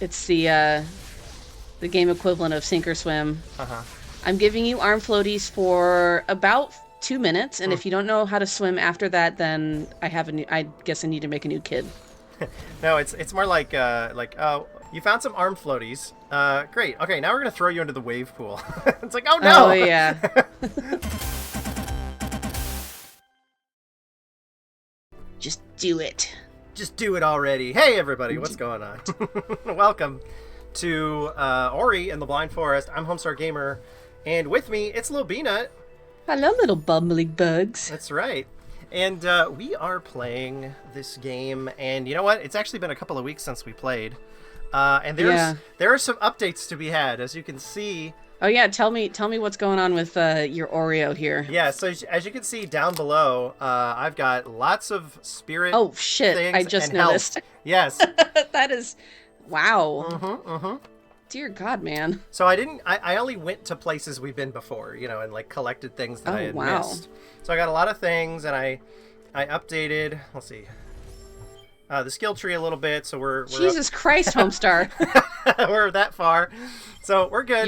It's the game equivalent of sink or swim. Uh-huh. I'm giving you arm floaties for about 2 minutes, and if you don't know how to swim after that, then I guess I need to make a new kid. No, it's more like oh, you found some arm floaties. Great. Okay, now we're gonna throw you into the wave pool. It's like, oh Oh no. yeah. Just do it. Just do it already. Hey everybody, what's going on? Welcome to Ori and the Blind Forest. I'm HomestarGamer, and with me it's LilBeeNut. Hello, little bumbling bugs. That's right. And we are playing this game, and you know what? It's actually been a couple of weeks since we played. And there are some updates to be had, as you can see. Oh yeah, tell me what's going on with your Oreo here. Yeah, so as you can see down below, I've got lots of spirit. Oh shit! Things I just and noticed. Health. Yes. That is, wow. Mm-hmm. Dear God, man. So I only went to places we've been before, you know, and like collected things that I had missed. So I got a lot of things, and I updated. Let's see. The skill tree a little bit, so we're Jesus Christ, Homestar. we're that far, so we're good.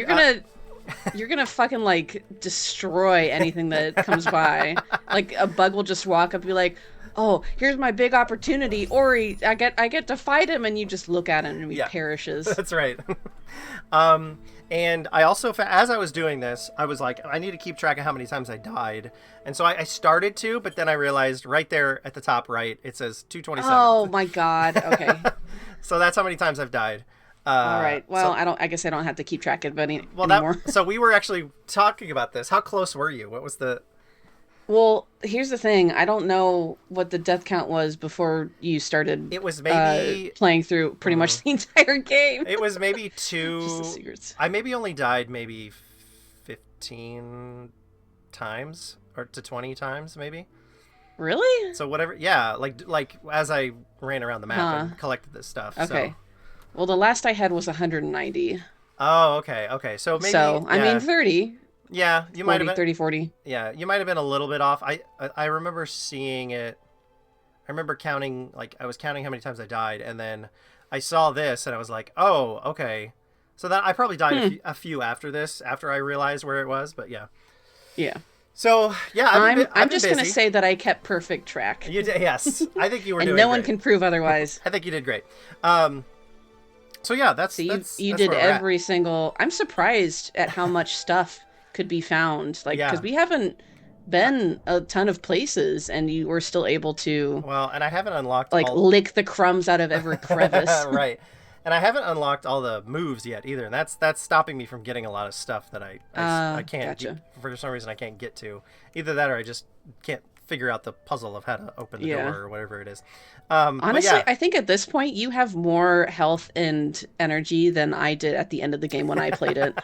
You're gonna fucking like destroy anything that comes by. Like a bug will just walk up and be like, "Oh, here's my big opportunity, Ori. I get to fight him," and you just look at him and he perishes. That's right. And I also, as I was doing this, I was like, I need to keep track of how many times I died. And so I started to, but then I realized right there at the top right, it says 227. Oh my God. Okay. So that's how many times I've died. All right. Well, I guess I don't have to keep track of it anymore. So we were actually talking about this. How close were you? What was the... Well, here's the thing. I don't know what the death count was before you started. It was maybe playing through pretty much the entire game. It was maybe two. Just the secrets. I maybe only died maybe 15 times or to 20 times maybe. Really? So whatever. Yeah, like as I ran around the map and collected this stuff. Okay. So. Well, the last I had was 190. Oh, okay. So maybe. So I mean 30. Yeah, you might have been 30, 40. Yeah, you might have been a little bit off. I remember seeing it. I remember counting, like I was counting how many times I died, and then I saw this and I was like, "Oh, okay." So that I probably died a few after this, after I realized where it was, but yeah. Yeah. So, yeah, I'm just going to say that I kept perfect track. You did, yes. I think you were and doing no great. one can prove otherwise. I think you did great. So yeah, that's you did every single. I'm surprised at how much stuff could be found, like, because we haven't been a ton of places and you were still able to and I haven't unlocked lick the crumbs out of every crevice. Right. And I haven't unlocked all the moves yet either, and that's stopping me from getting a lot of stuff that I can't for some reason I can't get to. Either that or I just can't figure out the puzzle of how to open the door or whatever it is. Honestly, I think at this point you have more health and energy than I did at the end of the game when I played it.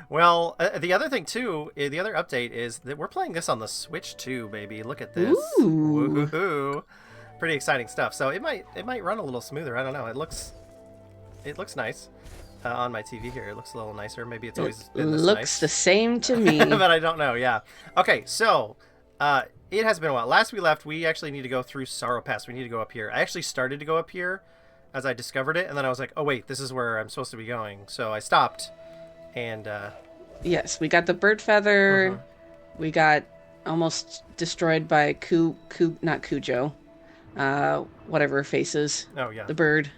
Well, the other thing too, the other update is that we're playing this on the Switch too, baby. Look at this. Ooh. Woohoo. Pretty exciting stuff. So it might run a little smoother. I don't know. It looks nice on my TV here. It looks a little nicer. Maybe it's always been this looks nice. The same to me. But I don't know. Yeah. Okay. So it has been a while. Last we left, we actually need to go through Sorrow Pass. We need to go up here. I actually started to go up here as I discovered it, and then I was like, oh wait, this is where I'm supposed to be going. So I stopped. And yes, we got the bird feather. We got almost destroyed by not Cujo. Whatever faces. Oh yeah. The bird.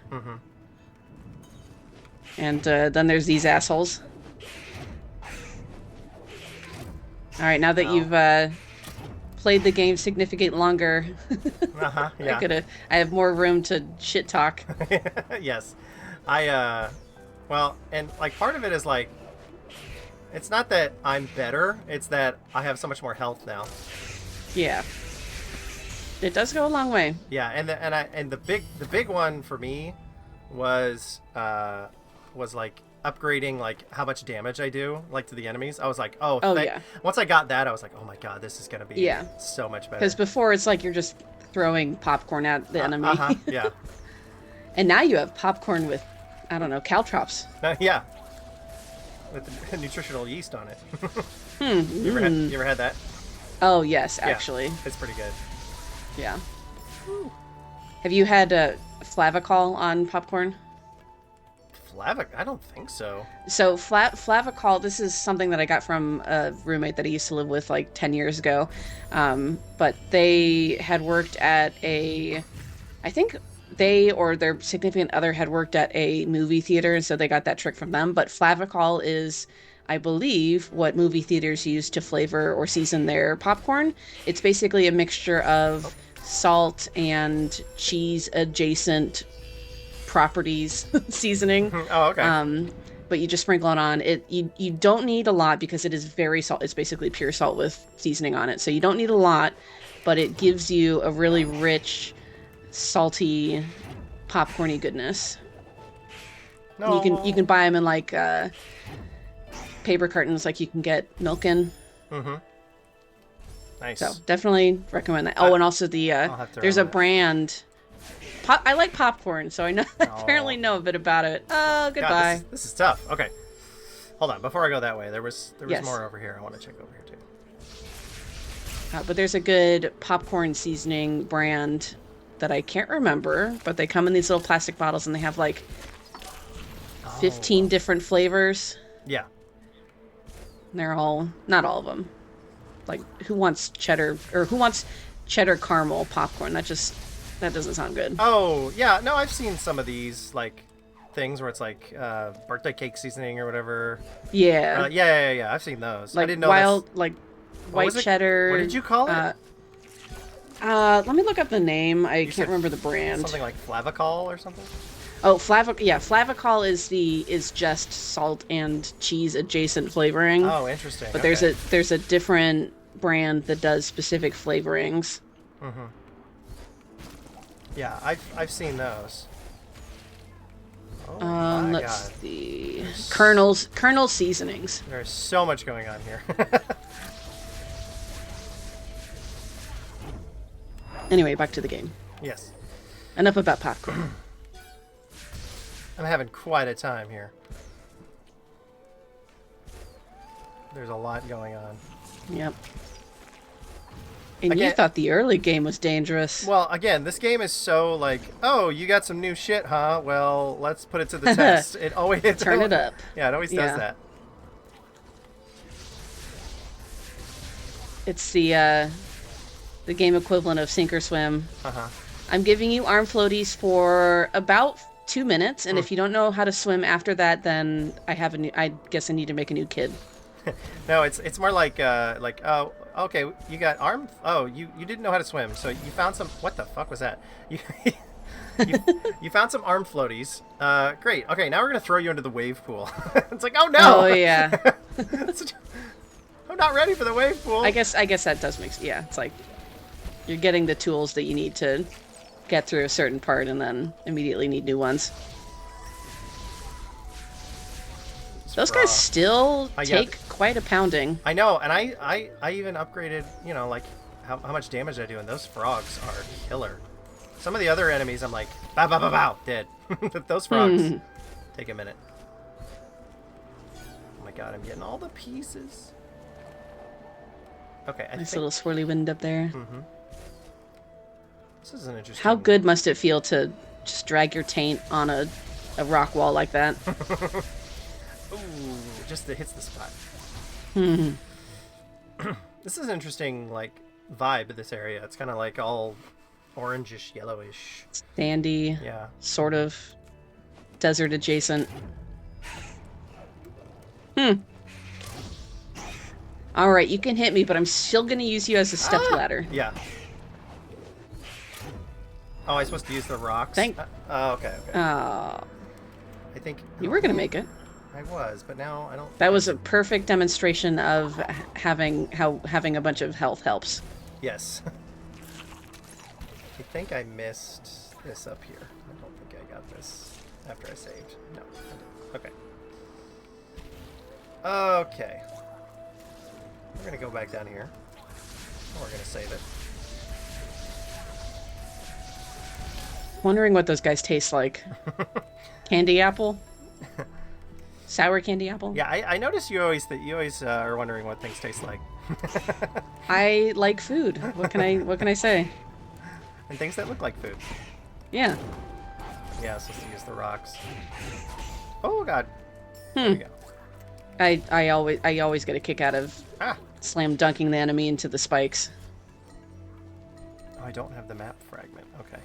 And then there's these assholes. All right, now that you've played the game significantly longer, yeah. I have more room to shit talk. Yes. Well, and like part of it is like, it's not that I'm better, it's that I have so much more health now. Yeah. It does go a long way. Yeah, and the big one for me was like upgrading like how much damage I do like to the enemies. I was like, yeah. Once I got that, I was like, oh my god, this is gonna be so much better. Because before it's like you're just throwing popcorn at the enemy. Yeah. And now you have popcorn with, I don't know, caltrops. Yeah. With the nutritional yeast on it. You ever had that? Oh yes, actually. Yeah, it's pretty good. Yeah. Have you had Flavacol on popcorn? I don't think so. So Flavicol, this is something that I got from a roommate that I used to live with like 10 years ago. But they had worked at I think they or their significant other had worked at a movie theater, and so they got that trick from them. But Flavicol is, I believe, what movie theaters use to flavor or season their popcorn. It's basically a mixture of salt and cheese adjacent properties seasoning. Oh, okay. But you just sprinkle it on. You don't need a lot because it is very salt. It's basically pure salt with seasoning on it. So you don't need a lot, but it gives you a really rich, salty, popcorny goodness. No. You can buy them in like paper cartons, like you can get milk in. Mm-hmm. Nice. So definitely recommend that. Oh, and also there's a brand. I like popcorn, so I know apparently know a bit about it. Oh, goodbye. God, this is tough. Okay, hold on. Before I go that way, there was Yes. more over here. I want to check over here too. But there's a good popcorn seasoning brand that I can't remember, but they come in these little plastic bottles and they have like 15 different flavors. Yeah. And they're all, not all of them. Like, who wants cheddar caramel popcorn? That doesn't sound good. Oh, yeah. No, I've seen some of these like things where it's like birthday cake seasoning or whatever. Yeah. Yeah. I've seen those. Like I didn't know like white cheddar. What did you call it? Let me look up the name. I can't remember the brand. Something like Flavicol or something? Oh, Flavicol is just salt and cheese adjacent flavoring. Oh, interesting. But okay. there's a different brand that does specific flavorings. Mm-hmm. Yeah, I've seen those. Oh my Let's God. see. Colonel seasonings. There's so much going on here. Anyway, back to the game. Yes. Enough about popcorn. I'm having quite a time here. There's a lot going on. Yep. And Again, you thought the early game was dangerous. Well, again, this game is so like, oh, you got some new shit, huh? Well, let's put it to the test. It always Turn it up. Yeah, it always does that. It's the game equivalent of sink or swim. Uh-huh. I'm giving you arm floaties for about 2 minutes, and if you don't know how to swim after that, then I guess I need to make a new kid. No, it's more like oh, okay, you got arm. Oh, you didn't know how to swim, so you found some. What the fuck was that? You found some arm floaties. Great. Okay, now we're gonna throw you into the wave pool. It's like, oh no. Oh yeah. I'm not ready for the wave pool. I guess that does make yeah. It's like you're getting the tools that you need to get through a certain part, and then immediately need new ones. Those guys still take quite a pounding. I know, and I even upgraded, you know, like how much damage I do, and those frogs are killer. Some of the other enemies, I'm like, bow, bow, bow, bow, dead. Those frogs take a minute. Oh my God, I'm getting all the pieces. Okay, Nice little swirly wind up there. Mm-hmm. This is an interesting. How good must it feel to just drag your taint on a rock wall like that? Ooh, just it hits the spot. Hmm. This is an interesting, like, vibe of this area. It's kind of like all orangish, yellowish. Sandy. Yeah. Sort of. Desert adjacent. Alright, you can hit me, but I'm still gonna use you as a step ladder. Yeah. Oh, I'm supposed to use the rocks? Oh, okay. Oh. I think... You were gonna make it. I was, but now I don't... That was a perfect demonstration of having a bunch of health helps. Yes. I think I missed this up here. I don't think I got this after I saved. No, I didn't. Okay. Okay. We're gonna go back down here. We're gonna save it. Wondering what those guys taste like. Candy apple? Sour candy apple? Yeah, I noticed you always are wondering what things taste like. I like food. What can I say? And things that look like food. Yeah. Yeah, I'm supposed to use the rocks. Oh god. There we go. I always get a kick out of slam dunking the enemy into the spikes. Oh, I don't have the map fragment. Okay.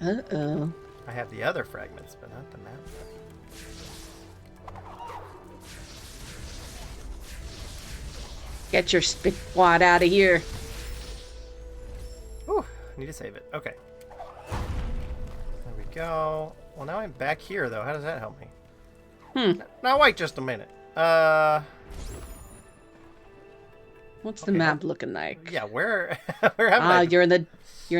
Uh-oh. I have the other fragments, but not the map fragment. Get your spit wad out of here. Whew, I need to save it. Okay. There we go. Well, now I'm back here, though. How does that help me? Now, wait just a minute. What's the map looking like? Yeah, where have I... you're in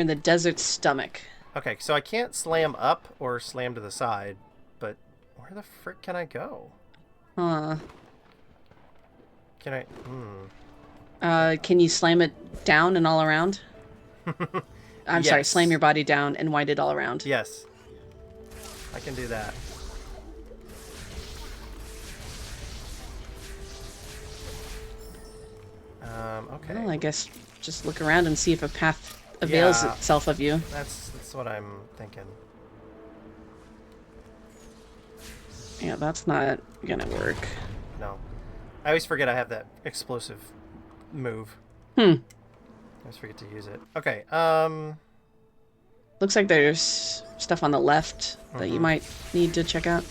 the desert stomach. Okay, so I can't slam up or slam to the side, but where the frick can I go? Huh. Can I... can you slam it down and all around? I'm sorry, slam your body down and wind it all around. Yes. I can do that. Okay. Well, I guess just look around and see if a path avails itself of you. That's what I'm thinking. Yeah, that's not gonna work. No. I always forget I have that explosive move. I always forget to use it. Okay, Looks like there's stuff on the left that you might need to check out.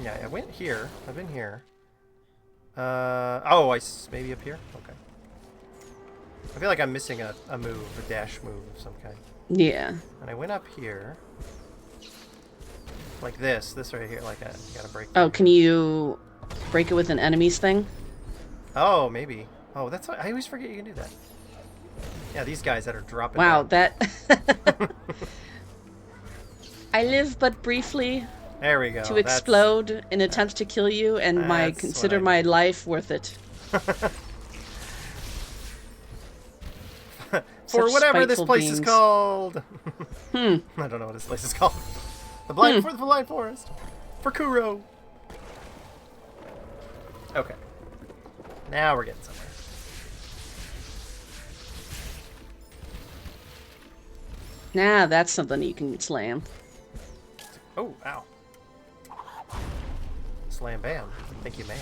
Yeah, I went here. I've been here. Oh, maybe up here? Okay. I feel like I'm missing a move, a dash move of some kind. Yeah. And I went up here. Like this right here, like that. You gotta break. Oh, can you break it with an enemy's thing? Oh, maybe. Oh, that's I always forget you can do that. Yeah, these guys that are dropping Wow, down. that... I live but briefly there we go. to explode in attempts to kill you, and consider my life worth it. For whatever this place is called. I don't know what this place is called. The blind for the blind forest. For Kuro. Okay. Now we're getting somewhere. Nah, that's something you can slam. Oh, ow. Slam bam. Thank you, man.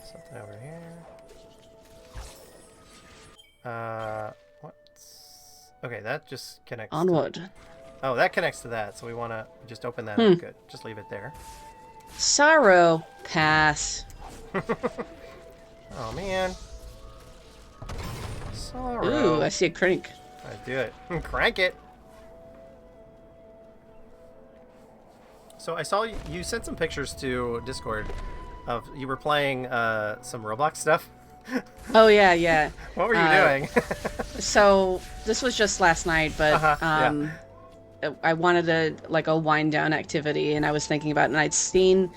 Something over here. What's... Okay, that just connects. Onward. Oh, that connects to that, so we want to just open that up. Good. Just leave it there. Sorrow. Pass. Oh, man. Sorrow. Ooh, I see a crank. I do it. Crank it. So I saw you sent some pictures to Discord of you were playing some Roblox stuff. Oh, yeah. What were you doing? So this was just last night, but I wanted a wind down activity, and I was thinking about it, and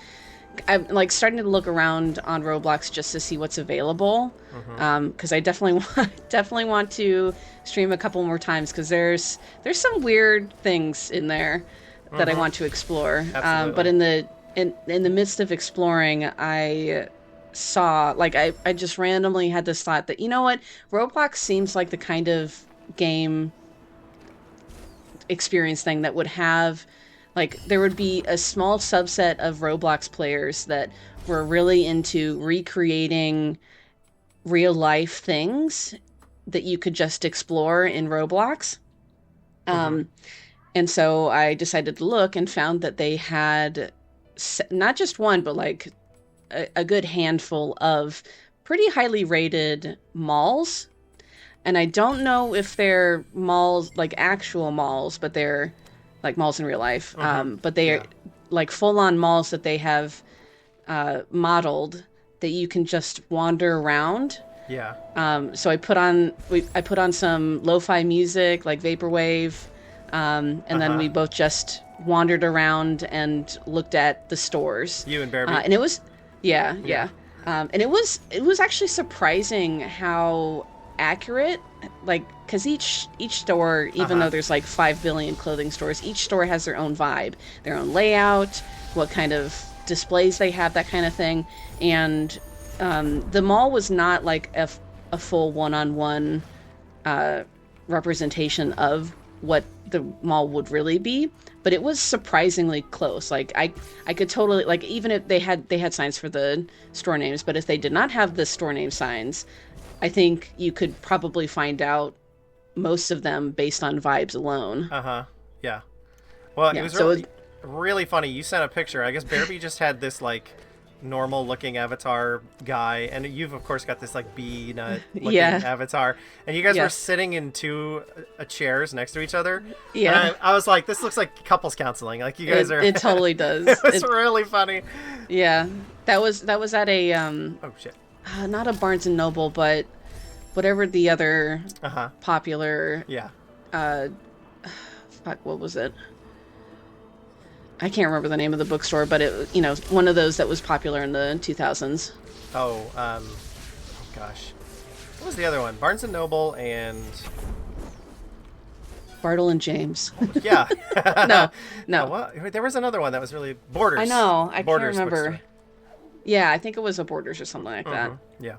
I'm like starting to look around on Roblox just to see what's available, because I definitely want to stream a couple more times, because there's some weird things in there that I want to explore. But in the midst of exploring, I saw, like, I just randomly had this thought that, you know what, Roblox seems like the kind of game experience thing that would have, like, there would be a small subset of Roblox players that were really into recreating real life things that you could just explore in Roblox. And so I decided to look and found that they had not just one, but like a good handful of pretty highly rated malls. And I don't know if they're malls, like actual malls, but they're like malls in real life. But they are like full-on malls that they have modeled that you can just wander around. Yeah. So I put on some lo-fi music, like vaporwave, and then we both just wandered around and looked at the stores. You and Bearby. And it was, yeah. And it was actually surprising how accurate, like, because each store, even though there's like 5 billion clothing stores, each store has their own vibe, their own layout, what kind of displays they have, that kind of thing. And the mall was not like a full one-on-one representation of what the mall would really be, but it was surprisingly close. Like I could totally, like, even if they had signs for the store names, but if they did not have the store name signs, I think you could probably find out most of them based on vibes alone. Yeah. Well, Yeah, it was so really funny. You sent a picture. I guess Bearby just had this like normal looking avatar guy, and you've of course got this like bee-nut looking avatar, and you guys were sitting in two chairs next to each other. Yeah, and I was like, this looks like couples counseling. Like you guys are. It totally does. It was really funny. Yeah, that was at a oh shit. Not a Barnes and Noble, but whatever the other popular. Yeah. Fuck, what was it? I can't remember the name of the bookstore, but it, one of those that was popular in the 2000s. Oh, gosh. What was the other one? Barnes & Noble and... Bartle and James. Yeah. No. Oh, what? There was another one that was really... Borders. I know. I can't remember. Bookstore. Yeah, I think it was a Borders or something like that. Yeah.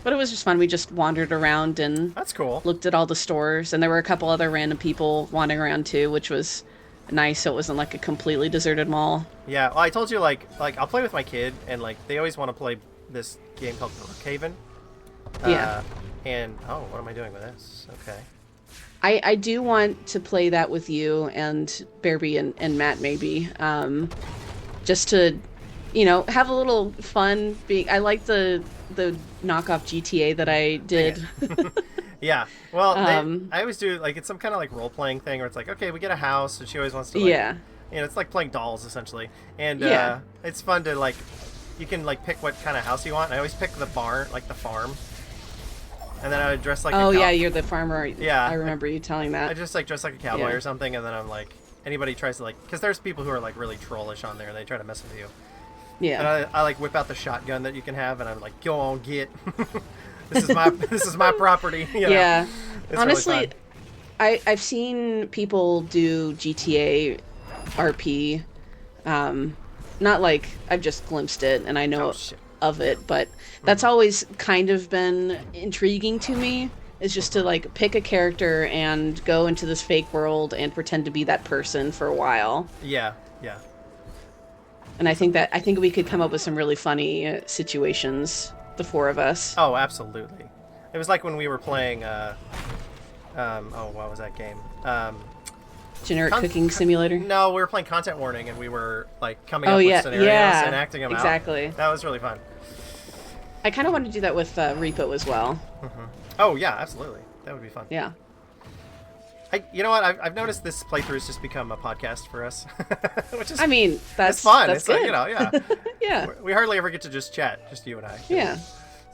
But it was just fun. We just wandered around and... That's cool. Looked at all the stores, and there were a couple other random people wandering around too, which was... nice, so it wasn't like a completely deserted mall. Yeah, well, I told you, like I'll play with my kid, and like they always want to play this game called Brookhaven. Yeah. And what am I doing with this? Okay. I do want to play that with you and Bearby and Matt maybe, just to, have a little fun. I like the knockoff GTA that I did. Yeah. Well, I always do, like, it's some kind of, like, role-playing thing where it's like, okay, we get a house, and she always wants to, like... it's like playing dolls, essentially. And, it's fun to, like... You can, like, pick what kind of house you want. And I always pick the barn, like, the farm. And then I would dress like a yeah, you're the farmer. Yeah. I remember you telling that. I just, like, dress like a cowboy or something, and then I'm, like... Anybody tries to, like... Because there's people who are, like, really trollish on there, and they try to mess with you. Yeah. And I like, whip out the shotgun that you can have, and I'm like, go on, get... This is my property. Yeah. It's honestly, really I've seen people do GTA RP. Not like I've just glimpsed it and I know of it, but that's always kind of been intriguing to me. Is just to like pick a character and go into this fake world and pretend to be that person for a while. Yeah. And I think we could come up with some really funny situations, the four of us. Oh, absolutely. It was like when we were playing what was that game? Generic cooking simulator? No, we were playing Content Warning, and we were like coming up with scenarios and acting them out. Exactly. That was really fun. I kind of want to do that with Repo as well. Oh yeah, absolutely. That would be fun. Yeah. You know what? I've noticed this playthrough has just become a podcast for us, which is. I mean, that's fun. That's it's good. Yeah. Yeah. We hardly ever get to just chat, just you and I. Yeah.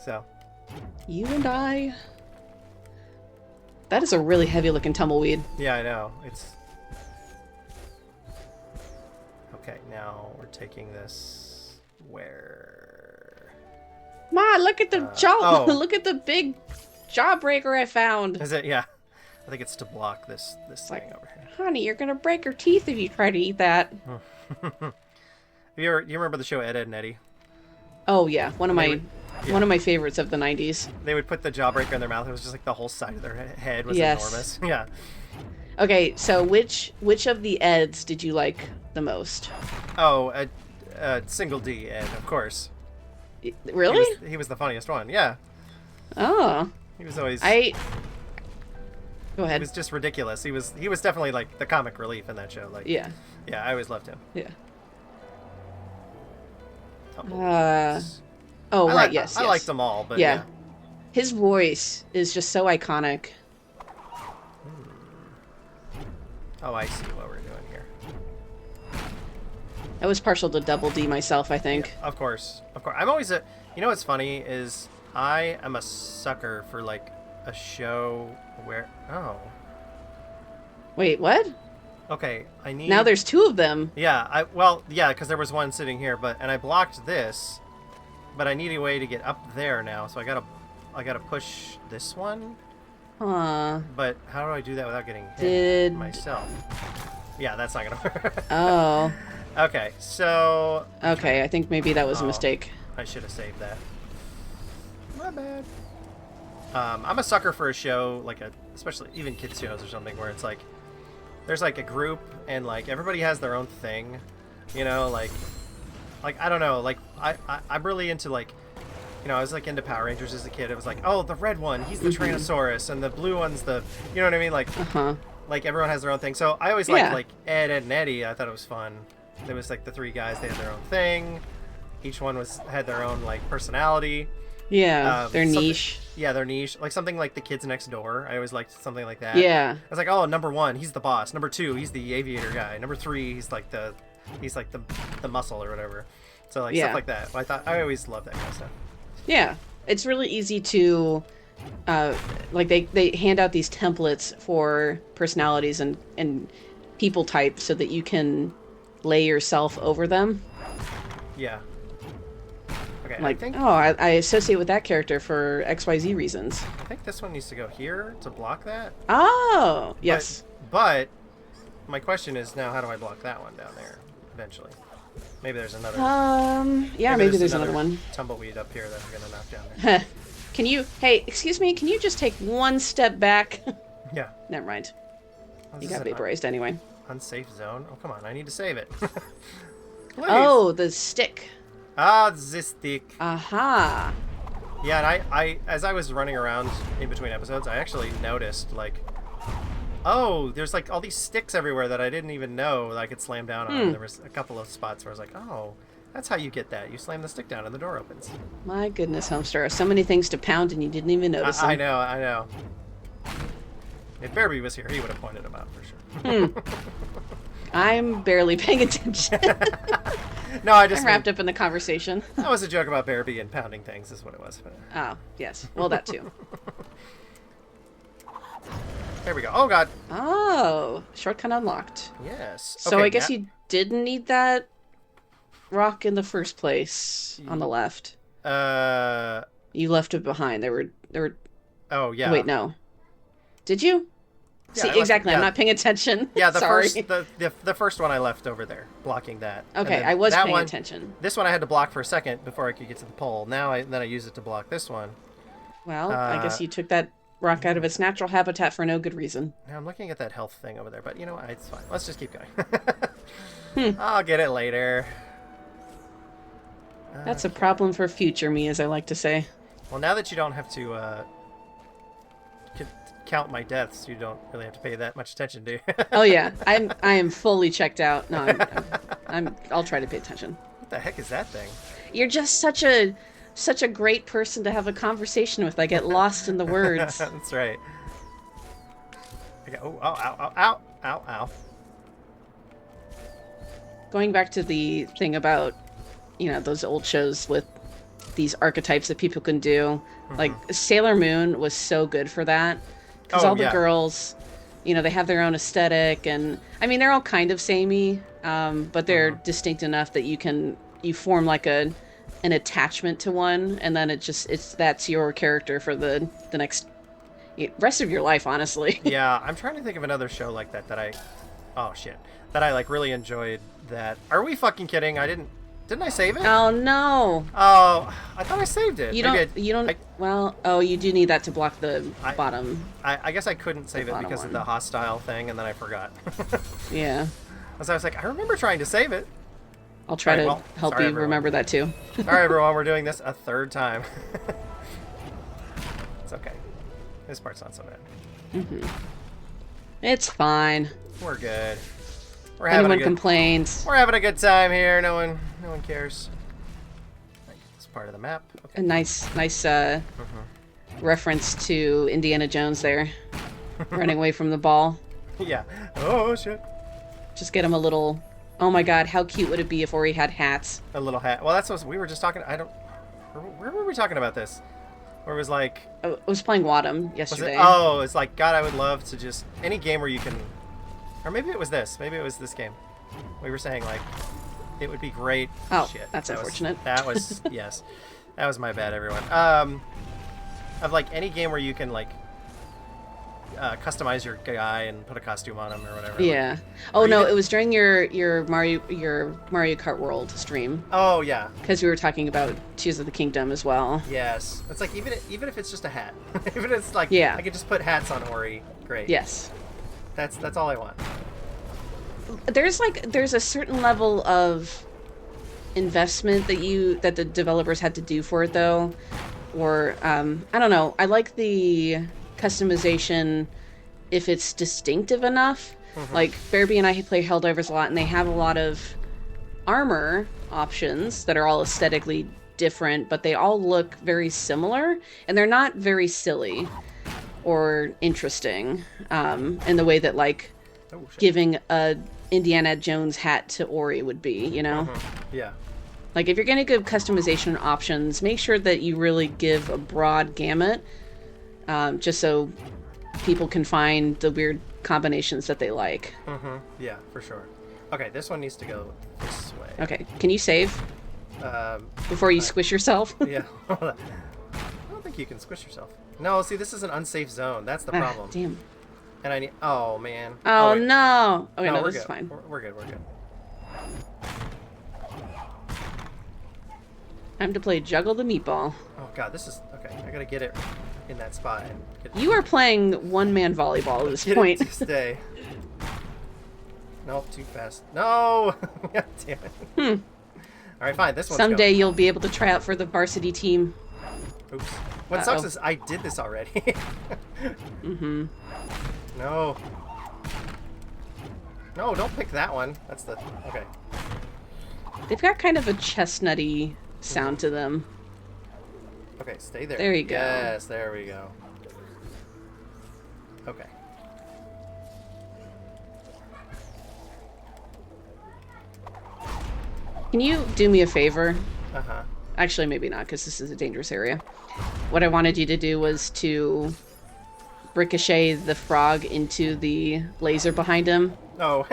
So. You and I. That is a really heavy-looking tumbleweed. Yeah, I know. It's. Okay, now we're taking this where. Ma, look at the jaw! Look at the big jawbreaker I found. Is it? Yeah. I think it's to block this thing over here. Honey, you're gonna break your teeth if you try to eat that. You remember the show Ed, Edd n Eddy? Oh yeah, one of my favorites of the 90s. They would put the jawbreaker in their mouth. It was just like the whole side of their head was enormous. Yeah. Okay, so which of the Eds did you like the most? Oh, Single D Ed, of course. Really? He was the funniest one. Yeah. Oh. He was always. Go ahead. He was just ridiculous. He was definitely like the comic relief in that show. Like. Yeah. Yeah, I always loved him. Yeah. Yes. I liked them all, but yeah. His voice is just so iconic. Oh, I see what we're doing here. I was partial to Double D myself, I think. Yeah, of course. I'm always you know what's funny is I am a sucker for like a show where Wait, what? Okay, I need. Now there's two of them. Yeah, because there was one sitting here, and I blocked this, but I need a way to get up there now, so I gotta push this one. Huh. But how do I do that without getting hit myself? Yeah, that's not gonna work. Oh. Okay, so. Okay, I think maybe that was a mistake. I should have saved that. My bad. I'm a sucker for a show like especially even kids shows or something where it's like there's like a group and like everybody has their own thing, you know, like I don't know, like I'm really into like, you know, I was like into Power Rangers as a kid. It was like, oh, the red one, he's the Tyrannosaurus, and the blue one's the, you know what I mean, like like everyone has their own thing. So I always liked like Ed and Eddie. I thought it was fun. There was like the three guys, they had their own thing. Each one had their own like personality. Yeah, their niche. Yeah, their niche. Like something like the Kids Next Door. I always liked something like that. Yeah. I was like, oh, number 1, he's the boss. Number 2, he's the aviator guy. Number 3, he's like the muscle or whatever. So like stuff like that. I always loved that kind of stuff. Yeah, it's really easy to, like they hand out these templates for personalities and people types so that you can lay yourself over them. Yeah. Okay. Like, I associate with that character for XYZ reasons. I think this one needs to go here to block that. Oh, yes. But my question is now, how do I block that one down there eventually? Maybe there's another. Yeah, maybe there's another one. Tumbleweed up here that I'm gonna knock down there. Can you? Hey, excuse me. Can you just take one step back? Yeah. Never mind. Oh, You got vaporized anyway. Unsafe zone. Oh, come on! I need to save it. Oh, the stick. Ah, the stick. Aha. Yeah, and I as I was running around in between episodes, I actually noticed like, oh, there's like all these sticks everywhere that I didn't even know that I could slam down on. There was a couple of spots where I was like, oh, that's how you get that. You slam the stick down and the door opens. My goodness, Homestar. So many things to pound and you didn't even notice them. I know. If Bearby was here, he would have pointed them out for sure. I'm barely paying attention. No, I'm wrapped up in the conversation. That was a joke about Bearby and pounding things is what it was. But... Oh, yes. Well, that too. There we go. Oh, God. Oh, shortcut unlocked. Yes. So okay, I guess you didn't need that rock in the first place on the left. You left it behind. There were. Oh, yeah. Wait, no. Did you? Yeah, See, exactly. I'm not paying attention. Yeah, Sorry. the first one I left over there, blocking that. Okay, I was paying attention. This one I had to block for a second before I could get to the pole. Then I use it to block this one. Well, I guess you took that rock out of its natural habitat for no good reason. Now I'm looking at that health thing over there, but you know what? It's fine. Let's just keep going. I'll get it later. That's a problem for future me, as I like to say. Well, now that you don't have to count my deaths, you don't really have to pay that much attention, do you? Oh yeah, I am fully checked out. No, I'll try to pay attention. What the heck is that thing? You're just such a great person to have a conversation with. I get lost in the words. That's right. Okay. Oh, ow. Going back to the thing about, those old shows with these archetypes that people can do. Like Sailor Moon was so good for that. Because all the girls, they have their own aesthetic, and I mean they're all kind of samey, but they're distinct enough that you form like an attachment to one, and then that's your character for the next rest of your life, honestly. Yeah, I'm trying to think of another show like that that I like really enjoyed. That are we fucking kidding? Didn't I save it? Oh no! Oh, I thought I saved it. You don't. You do need that to block the bottom. I guess I couldn't save it because of the hostile thing, and then I forgot. Yeah. So I was like, I remember trying to save it. I'll try to help you remember that too. All right, everyone, we're doing this a third time. It's okay. This part's not so bad. It's fine. We're good. Anyone complains. We're having a good time here. No one cares. It's part of the map. Okay. A nice reference to Indiana Jones there, running away from the ball. Yeah. Oh shit. Just get him a little. Oh my God, how cute would it be if Ori had hats? A little hat. Well, that's what we were just talking. Where were we talking about this? Where it was like. I was playing Wadham yesterday. Oh, it's like God. I would love to just any game where you can. Or maybe it was this. Maybe it was this game. We were saying, like, it would be great. Oh, shit. that's unfortunate. That was, yes. That was my bad, everyone. Of, like, any game where you can, like, customize your guy and put a costume on him or whatever. Yeah. Like, Oh or no, even, it was during your Mario Kart World stream oh yeah, because we were talking about Tears of the Kingdom as well. yes. It's like even if it's just a hat, even if it's like Yeah. I could just put hats on Ori. Great. Yes. That's all I want. There's a certain level of investment that the developers had to do for it though, or I don't know. I like the customization if it's distinctive enough. Like Bearby and I play Helldivers a lot, and they have a lot of armor options that are all aesthetically different, but they all look very similar, and they're not very silly or interesting in the way that like Oh shit. giving a Indiana Jones hat to Ori would be, you know? Yeah. Like, if you're going to give customization options, make sure that you really give a broad gamut, just so people can find the weird combinations that they like. Yeah, for sure. Okay, this one needs to go this way. Okay, can you save before you squish yourself? Yeah. I don't think you can squish yourself. No, see, this is an unsafe zone. That's the problem. Damn. And I need. Oh man. Oh, wait. no. Okay, no, we're this is good. fine. We're good. We're good. Time to play Juggle the Meatball. Oh god, this is okay. I gotta get it in that spot. And get You are playing one-man volleyball at this point. It to stay. Nope, too fast. No. God damn it. All right, fine. This one's Someday going. you'll be able to try out for the varsity team. Oops. What sucks is I did this already. No. No, don't pick that one. That's the okay. They've got kind of a chestnutty sound to them. Okay, stay there. There you go. Yes, there we go. Okay. Can you do me a favor? Uh-huh. Actually, maybe not, because this is a dangerous area. What I wanted you to do was to ricochet the frog into the laser behind him. Oh.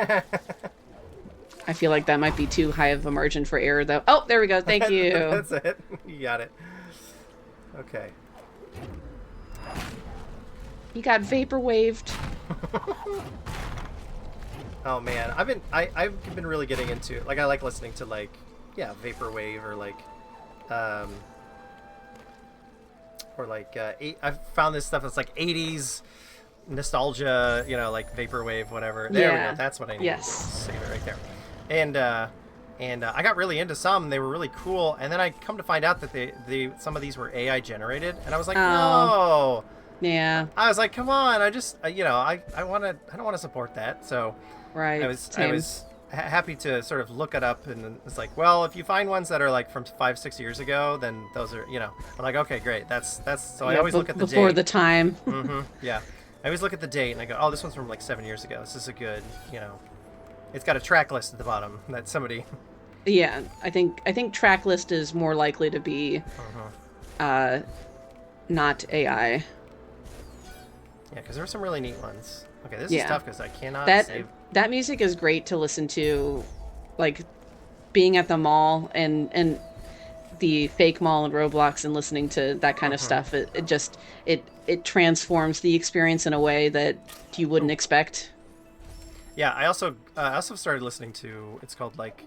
I feel like that might be too high of a margin for error, though. Oh, there we go. Thank you. That's it. You got it. Okay. You got vaporwaved. Oh man, I've been really getting into like I like listening to like vaporwave or like I've found this stuff that's like 80s nostalgia, you know, like vaporwave, whatever. There we go. That's what I need. Yes. Save it right there. And I got really into some. They were really cool. And then I come to find out that some of these were AI generated, and I was like, no. Yeah. I was like, come on. I just I don't want to support that. So Right. I was happy to sort of look it up, and it's like, well, if you find ones that are like from 5-6 years ago, then those are, you know, I'm like, okay, great. That's so I always look at the date. Before the time. Yeah. I always look at the date and I go, oh, this one's from like 7 years ago. This is a good, you know, it's got a track list at the bottom that somebody. Yeah, I think track list is more likely to be not AI. Yeah, because there were some really neat ones. Okay, this is tough because I cannot save. That music is great to listen to, like being at the mall and the fake mall and Roblox and listening to that kind of stuff. It transforms the experience in a way that you wouldn't expect. Yeah, I also started listening to, it's called like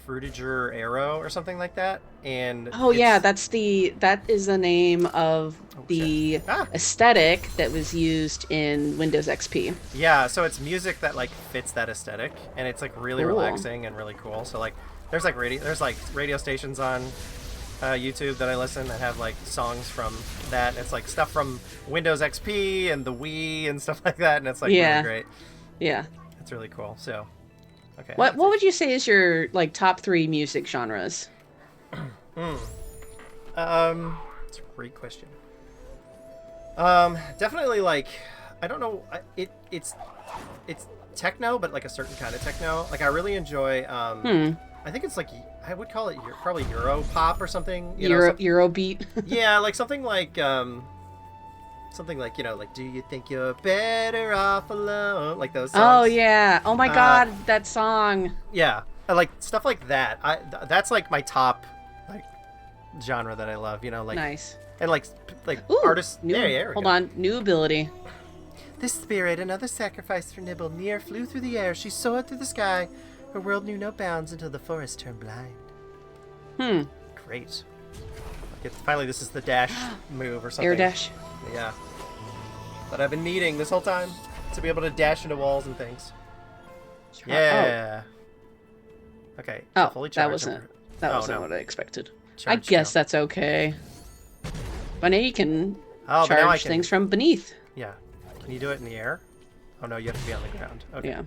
Fruitiger Arrow or something like that, and that is the name of the aesthetic that was used in Windows XP. Yeah, so it's music that like fits that aesthetic, and it's like really relaxing and really cool. So like there's radio stations on YouTube that I listen that have like songs from that. And it's like stuff from Windows XP and the Wii and stuff like that, and it's like really great. Yeah, it's really cool. So okay. What would you say is your like top 3 music genres? It's a great question. Definitely like, I don't know, it's techno, but like a certain kind of techno. Like I really enjoy I think it's like, I would call it probably Euro pop or something. Euro beat. Yeah, like something like you know, like, do you think you're better off alone? Like those songs. Oh yeah. Oh my god, that song. Yeah, like stuff like that. That's like my top like genre that I love. You know, like nice. And like Ooh, artists. Hold on, new ability. This spirit, another sacrifice for Nibble, near flew through the air. She soared through the sky. Her world knew no bounds until the forest turned blind. Great. Finally, this is the dash move or something. Air dash. Yeah. That I've been needing this whole time. To be able to dash into walls and things. Yeah. Okay. Oh, fully that charged. wasn't what I expected. I Charged guess now. that's okay. But now you can but now I charge can- things from beneath. Yeah. Can you do it in the air? Oh no, you have to be on the ground. Okay. Yeah.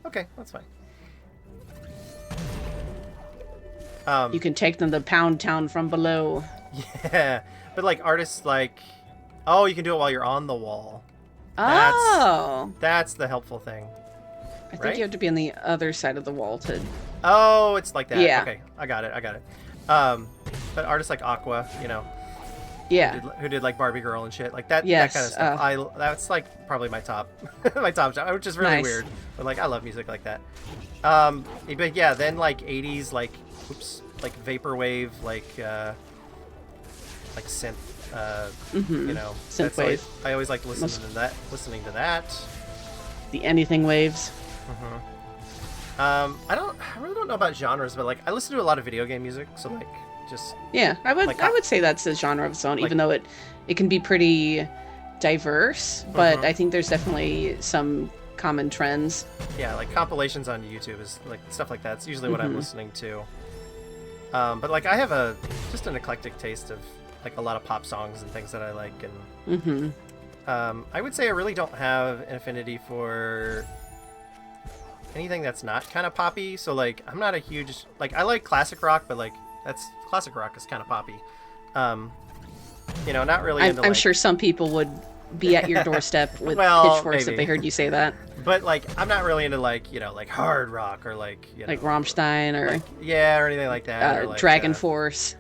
Okay, that's fine. You can take them to Pound Town from below. Yeah, but like artists like, oh, you can do it while you're on the wall. That's the helpful thing. I think right? you have to be on the other side of the wall to. Oh, it's like that. Yeah. Okay, I got it. But artists like Aqua, you know, Yeah. who did like Barbie Girl and shit, like that, Yes, that kind of stuff. That's like probably my top, my top genre, which is really Nice. weird. But like I love music like that. But yeah, then like 80s, like vaporwave, like synth, you know, Synthwave. I always like listening to that. The anything waves. I really don't know about genres, but like I listen to a lot of video game music, so like just Yeah, I would Like, I would say that's a genre of its own, like- even though it can be pretty diverse. But I think there's definitely some common trends. yeah, like compilations on YouTube is like stuff like that. It's usually what I'm listening to. But like I have just an eclectic taste of like a lot of pop songs and things that I like, and I would say I really don't have an affinity for anything that's not kind of poppy. So like I'm not a huge I like classic rock, but like classic rock is kind of poppy. You know, not really into I'm sure some people would be at your doorstep with Well, pitchforks maybe. if they heard you say that, But like I'm not really into like, you know, like hard rock or like, you know, like Rammstein or yeah, or anything like that. Or like, Dragon Force.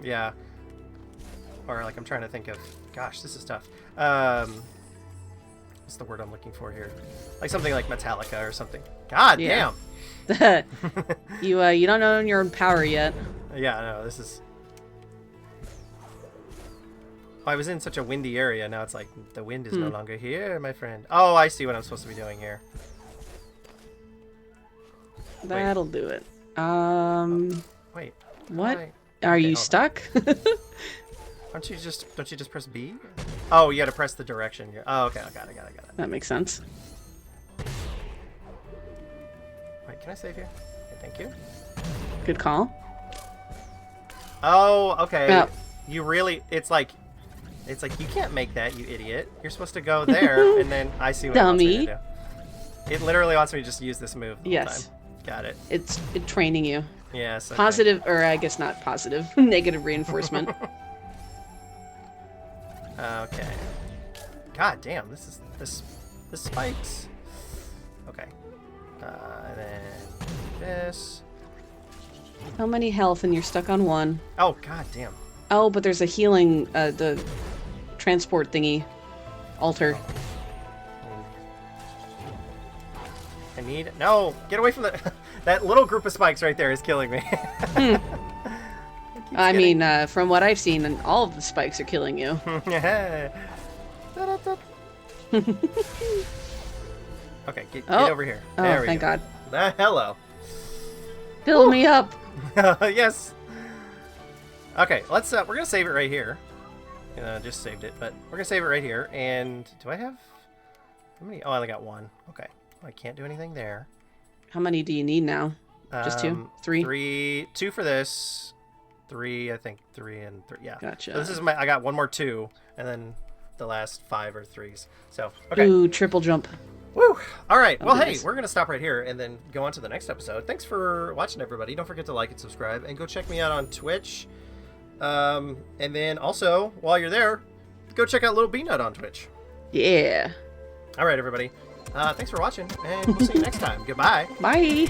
Yeah. Or like I'm trying to think of, gosh, this is tough. What's the word I'm looking for here? Like something like Metallica or something. God Yeah. damn. You don't know your own power yet. Yeah, no, this is. I was in such a windy area. Now it's like the wind is no longer here, my friend. Oh, I see what I'm supposed to be doing here. That'll do it. Wait. What? Why- Are okay, you hold on. stuck? Don't you just press B? Oh, you got to press the direction. Oh, okay. I got it. That makes sense. Wait, can I save here? Okay, thank you. Good call. Oh, okay. Oh. You really? It's like you can't make that, you idiot. You're supposed to go there, and then I see what it wants me to Dummy. do. It literally wants me to just use this move the whole Yes. time. Got it. It's training you. Yes. Okay. Positive, or I guess not positive, negative reinforcement. Okay. God damn, this spikes. Okay. And then this. How many health and you're stuck on one? Oh, god damn. Oh, but there's a healing, the transport thingy. Altar. I need no. Get away from the. That little group of spikes right there is killing me. I mean, from what I've seen, and all of the spikes are killing you. Okay, get Oh. over here. Oh, There we thank go. God. Hello. Fill me up. Yes. Okay, let's. We're gonna save it right here. Just saved it, but we're gonna save it right here. And do I have how many? Oh, I only got one. Okay, I can't do anything there. How many do you need now? Just two? Three? Two for this. Three, I think. Three and three. Yeah. Gotcha. So this is I got one more two, and then the last 5 are threes. So okay. Ooh, triple jump. Woo! All right. Well, do hey, this. we're gonna stop right here and then go on to the next episode. Thanks for watching, everybody. Don't forget to like and subscribe, and go check me out on Twitch. And then also, while you're there, go check out LilBeeNut on Twitch. Yeah. All right, everybody. Thanks for watching, and we'll see you next time. Goodbye. Bye.